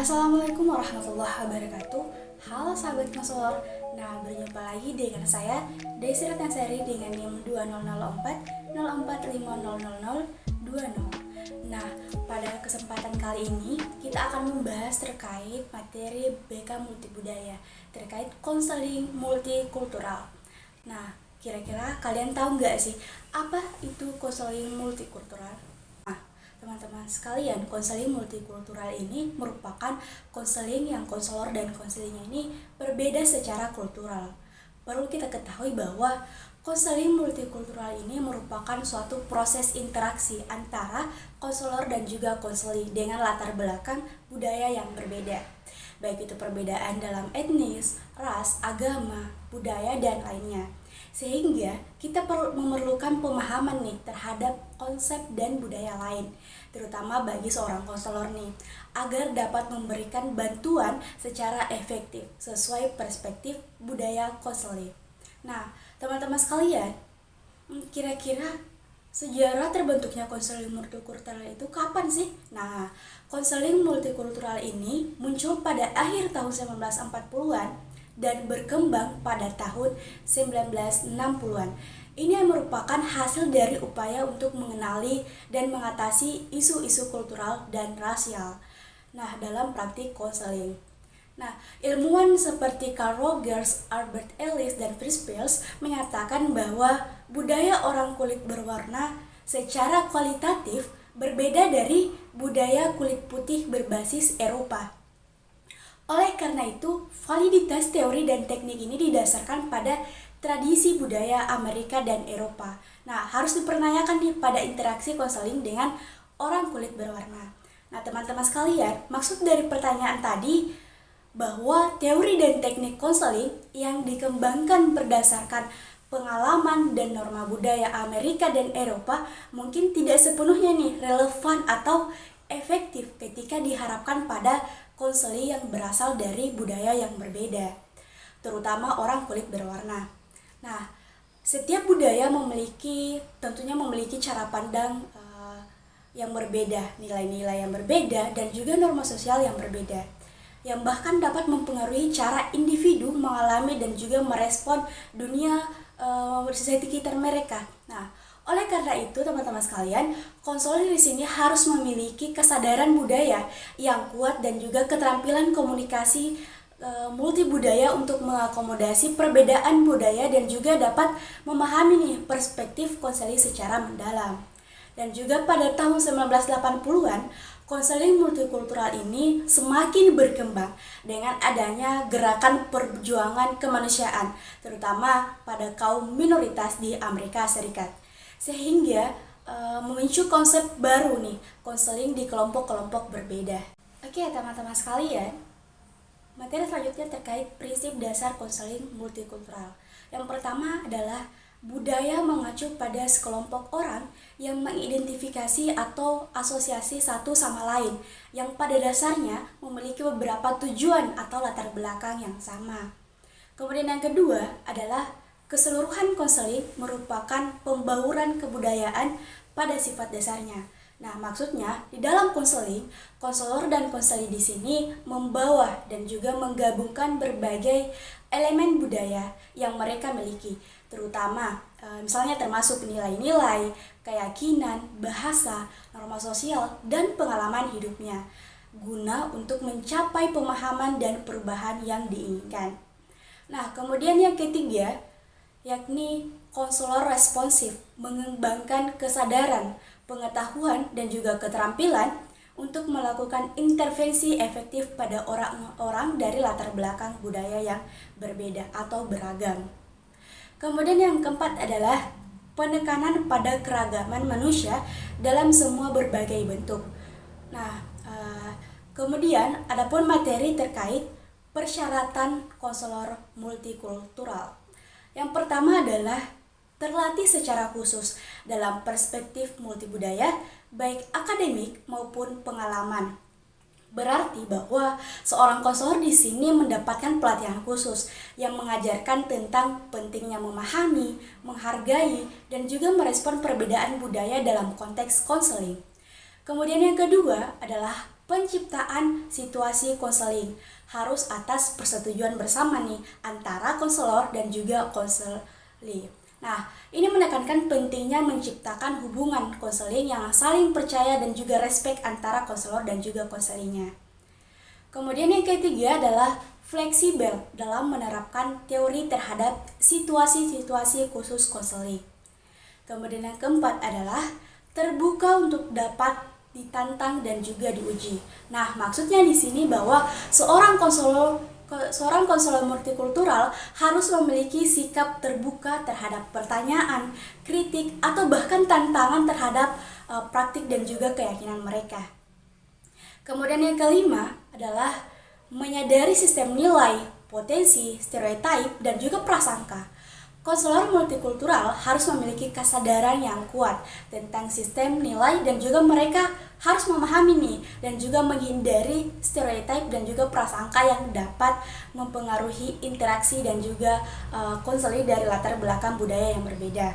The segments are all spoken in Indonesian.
Assalamualaikum warahmatullahi wabarakatuh. Halo sahabat konselor. Nah, berjumpa lagi dengan saya Desi Ratnansari dengan NIM 2004 Nah, pada kesempatan kali ini kita akan membahas terkait materi BK Multibudaya terkait konseling multikultural. Nah, kira-kira kalian tahu nggak sih apa itu konseling multikultural? Teman-teman sekalian, konseling multikultural ini merupakan konseling yang konselor dan konselingnya ini berbeda secara kultural. Perlu kita ketahui bahwa konseling multikultural ini merupakan suatu proses interaksi antara konselor dan juga konseli dengan latar belakang budaya yang berbeda. Baik itu perbedaan dalam etnis, ras, agama, budaya, dan lainnya. Sehingga kita perlu memerlukan pemahaman nih terhadap konsep dan budaya lain, terutama bagi seorang konselor nih, agar dapat memberikan bantuan secara efektif sesuai perspektif budaya konseling. Nah, teman-teman sekalian, kira-kira sejarah terbentuknya konseling multikultural itu kapan sih? Nah, konseling multikultural ini muncul pada akhir tahun 1940-an dan berkembang pada tahun 1960-an. Ini merupakan hasil dari upaya untuk mengenali dan mengatasi isu-isu kultural dan rasial. Nah, dalam praktik konseling. Nah, ilmuwan seperti Carl Rogers, Albert Ellis, dan Fritz Perls menyatakan bahwa budaya orang kulit berwarna secara kualitatif berbeda dari budaya kulit putih berbasis Eropa. Oleh karena itu, validitas teori dan teknik ini didasarkan pada tradisi budaya Amerika dan Eropa. Nah, harus dipertanyakan nih pada interaksi konseling dengan orang kulit berwarna. Nah, teman-teman sekalian, maksud dari pertanyaan tadi bahwa teori dan teknik konseling yang dikembangkan berdasarkan pengalaman dan norma budaya Amerika dan Eropa mungkin tidak sepenuhnya nih relevan atau efektif ketika diharapkan pada konseling yang berasal dari budaya yang berbeda, terutama orang kulit berwarna. Nah, setiap budaya tentunya memiliki cara pandang yang berbeda, nilai-nilai yang berbeda, dan juga norma sosial yang berbeda, yang bahkan dapat mempengaruhi cara individu mengalami dan juga merespon dunia society sekitar mereka. Nah, oleh karena itu, teman-teman sekalian, konselor di sini harus memiliki kesadaran budaya yang kuat dan juga keterampilan komunikasi multibudaya untuk mengakomodasi perbedaan budaya dan juga dapat memahami nih perspektif konseling secara mendalam. Dan juga pada tahun 1980-an, konseling multikultural ini semakin berkembang dengan adanya gerakan perjuangan kemanusiaan, terutama pada kaum minoritas di Amerika Serikat. Sehingga memicu konsep baru nih, konseling di kelompok-kelompok berbeda. Oke, teman-teman sekalian, materi selanjutnya terkait prinsip dasar konseling multikultural. Yang pertama adalah budaya mengacu pada sekelompok orang yang mengidentifikasi atau asosiasi satu sama lain, yang pada dasarnya memiliki beberapa tujuan atau latar belakang yang sama. Kemudian yang kedua adalah keseluruhan konseling merupakan pembauran kebudayaan pada sifat dasarnya. Nah, maksudnya di dalam konseling, konselor dan konseli di sini membawa dan juga menggabungkan berbagai elemen budaya yang mereka miliki, terutama misalnya termasuk nilai-nilai, keyakinan, bahasa, norma sosial, dan pengalaman hidupnya, guna untuk mencapai pemahaman dan perubahan yang diinginkan. Nah, kemudian yang ketiga, yakni konselor responsif, mengembangkan kesadaran, pengetahuan, dan juga keterampilan untuk melakukan intervensi efektif pada orang-orang dari latar belakang budaya yang berbeda atau beragam. Kemudian yang keempat adalah penekanan pada keragaman manusia dalam semua berbagai bentuk. Nah, kemudian adapun materi terkait persyaratan konselor multikultural. Yang pertama adalah terlatih secara khusus dalam perspektif multibudaya, baik akademik maupun pengalaman. Berarti bahwa seorang konselor di sini mendapatkan pelatihan khusus yang mengajarkan tentang pentingnya memahami, menghargai, dan juga merespon perbedaan budaya dalam konteks konseling. Kemudian yang kedua adalah penciptaan situasi konseling harus atas persetujuan bersama nih antara konselor dan juga konseli. Nah, ini menekankan pentingnya menciptakan hubungan konseling yang saling percaya dan juga respect antara konselor dan juga konselinya. Kemudian yang ketiga adalah fleksibel dalam menerapkan teori terhadap situasi-situasi khusus konseling. Kemudian yang keempat adalah terbuka untuk dapat ditantang dan juga diuji. Nah, maksudnya di sini bahwa seorang konselor multikultural harus memiliki sikap terbuka terhadap pertanyaan, kritik, atau bahkan tantangan terhadap praktik dan juga keyakinan mereka. Kemudian yang kelima adalah menyadari sistem nilai, potensi, stereotip, dan juga prasangka. Konselor multikultural harus memiliki kesadaran yang kuat tentang sistem nilai dan juga mereka harus memahami nih dan juga menghindari stereotip dan juga prasangka yang dapat mempengaruhi interaksi dan juga konseling dari latar belakang budaya yang berbeda.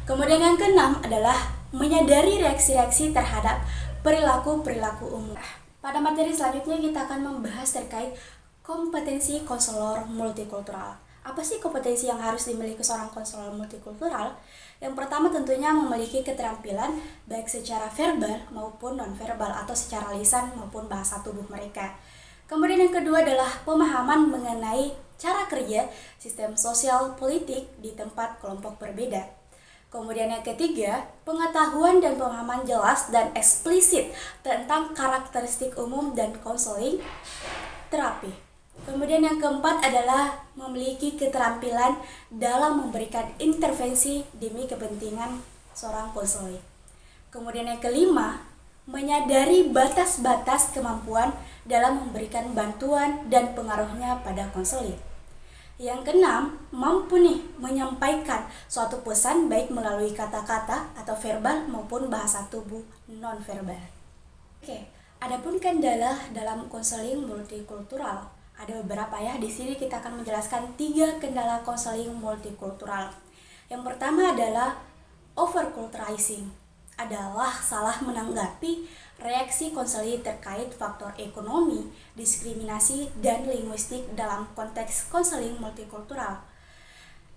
Kemudian yang keenam adalah menyadari reaksi-reaksi terhadap perilaku-perilaku umum. Pada materi selanjutnya kita akan membahas terkait kompetensi konselor multikultural. Apa sih kompetensi yang harus dimiliki seorang konselor multikultural? Yang pertama tentunya memiliki keterampilan baik secara verbal maupun nonverbal atau secara lisan maupun bahasa tubuh mereka. Kemudian yang kedua adalah pemahaman mengenai cara kerja sistem sosial politik di tempat kelompok berbeda. Kemudian yang ketiga, pengetahuan dan pemahaman jelas dan eksplisit tentang karakteristik umum dan konseling terapi. Kemudian yang keempat adalah memiliki keterampilan dalam memberikan intervensi demi kepentingan seorang konselor. Kemudian yang kelima, menyadari batas-batas kemampuan dalam memberikan bantuan dan pengaruhnya pada konselor. Yang keenam, mampu nih menyampaikan suatu pesan baik melalui kata-kata atau verbal maupun bahasa tubuh non-verbal. Adapun kendala dalam konseling multikultural ada beberapa ya. Di sini kita akan menjelaskan 3 kendala konseling multikultural. Yang pertama adalah overculturalizing, adalah salah menanggapi reaksi konseling terkait faktor ekonomi, diskriminasi, dan linguistik dalam konteks konseling multikultural.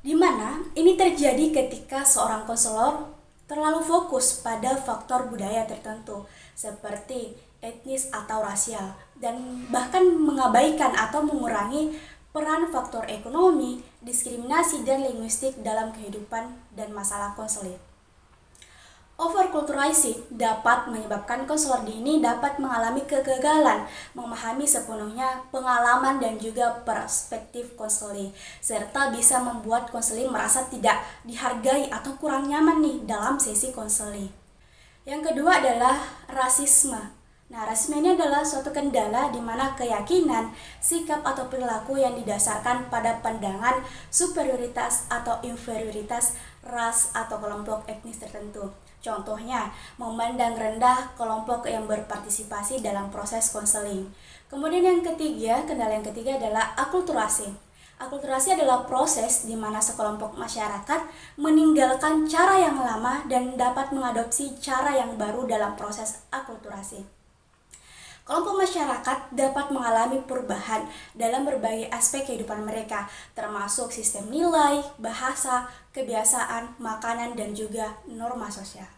Di mana ini terjadi ketika seorang konselor terlalu fokus pada faktor budaya tertentu seperti etnis atau rasial dan bahkan mengabaikan atau mengurangi peran faktor ekonomi, diskriminasi, dan linguistik dalam kehidupan dan masalah konseling. Overculturalizing dapat menyebabkan konselor ini dapat mengalami kegagalan memahami sepenuhnya pengalaman dan juga perspektif konseling, serta bisa membuat konseling merasa tidak dihargai atau kurang nyaman nih dalam sesi konseling. Yang kedua adalah rasisme. Nah, rasisme ini adalah suatu kendala di mana keyakinan, sikap atau perilaku yang didasarkan pada pandangan superioritas atau inferioritas ras atau kelompok etnis tertentu. Contohnya, memandang rendah kelompok yang berpartisipasi dalam proses konseling. Kemudian yang ketiga, kendala yang ketiga adalah akulturasi. Akulturasi adalah proses di mana sekelompok masyarakat meninggalkan cara yang lama dan dapat mengadopsi cara yang baru dalam proses akulturasi. Kelompok masyarakat dapat mengalami perubahan dalam berbagai aspek kehidupan mereka, termasuk sistem nilai, bahasa, kebiasaan, makanan, dan juga norma sosial.